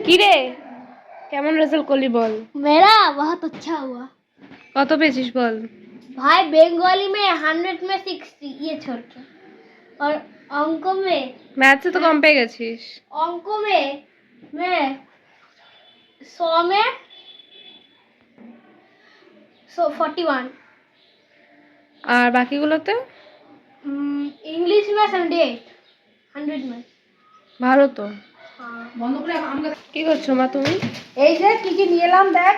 কি রে কেমন রেজাল্ট করলি বল? मेरा बहुत अच्छा हुआ। কত পেয়েছিস বল? भाई बंगाली में 100 में 60 ये छोड़ के, और अंकों में ম্যাথসে তো কম পেয়ে গেছিস। अंकों में मैं 100 में 41, আর বাকিগুলোতে? इंग्लिश में 78, 100 में। ভালো তো। हाँ কি করছো মা তুমি? এই যে কি কি নিয়ে এলাম দেখ,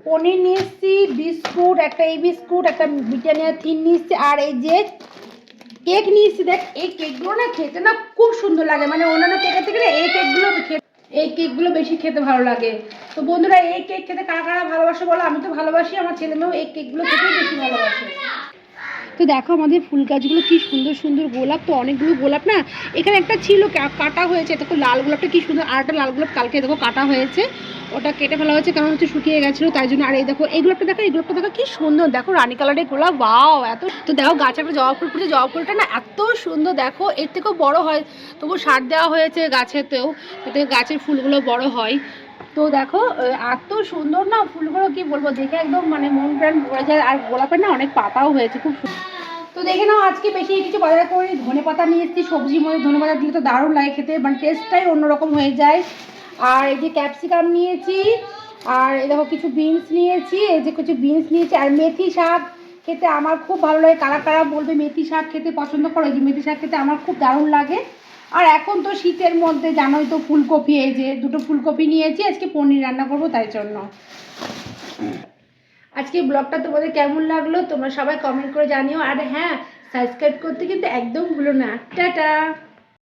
পনির নিয়ে এসছি, বিস্কুট একটা, এই বিস্কুট একটা, ব্রিটানিয়া থিন নিয়ে এসছি, আর এই যে কেক নিয়ে এসছি। দেখ এই কেকগুলো না খেতে না খুব সুন্দর লাগে, মানে অন্যান্য কেকের থেকে না এই কেকগুলো বেশি খেতে ভালো লাগে। তো বন্ধুরা এই কেক খেতে কারা কারা ভালোবাসে বলো? আমি তো ভালোবাসি, আমার ছেলে মেয়েও এই কেকগুলো খেতেই বেশি ভালোবাসে। তো দেখো আমাদের ফুল গাছগুলো কি সুন্দর সুন্দর গোলাপ, তো অনেকগুলো গোলাপ না এখানে একটা ছিল কাটা হয়েছে, দেখো লাল গোলাপটা কি সুন্দর, আর একটা লাল গোলাপ কালকে দেখো কাটা হয়েছে, ওটা কেটে ফেলা হয়েছে কারণ হচ্ছে শুকিয়ে গেছিলো তাই জন্য। আর এই দেখো এই গোলাপটা দেখো কি সুন্দর, দেখো রানী কালারের গোলাপ, ওয়াও এত। তো দেখো গাছে একটা জবা ফুল ফুটেছে, জবা ফুলটা না এত সুন্দর, দেখো এর থেকেও বড় হয়, তবু সার দেওয়া হয়েছে গাছেতেও যাতে গাছের ফুলগুলো বড় হয়। তো দেখো এত সুন্দর না ফুলগুলো, কি বলবো, দেখে একদম মানে মন প্রাণ ভরে যায়। আর গোলাপের না অনেক পাতাও হয়েছে খুব সুন্দর। তো দেখে নাও আজকে বেশি কিছু বাজার করি, ধনে পাতা নিয়ে এসেছি, সবজির মধ্যে ধনে পাতা দিলে তো দারুণ লাগে খেতে, মানে টেস্টটাই অন্যরকম হয়ে যায়। আর এই যে ক্যাপসিকাম নিয়েছি, আর এই দেখো কিছু বিনস নিয়েছি, এই যে কিছু বিনস নিয়েছি, আর মেথি শাক খেতে আমার খুব ভালো লাগে। কারা কারা বলবে মেথি শাক খেতে পছন্দ করো? এই যে মেথি শাক খেতে আমার খুব দারুণ লাগে। আর এখন তো শীতের মধ্যে জানোই তো ফুলকপি, এই যে দুটো ফুলকপি নিয়েছি, আজকে পনির রান্না করবো তাই জন্য। আজকে ব্লগটা তোমাদের কেমন লাগলো তোমরা সবাই কমেন্ট করে জানিও, আর হ্যাঁ সাবস্ক্রাইব করতে কিন্তু একদম ভুলো না। টাটা।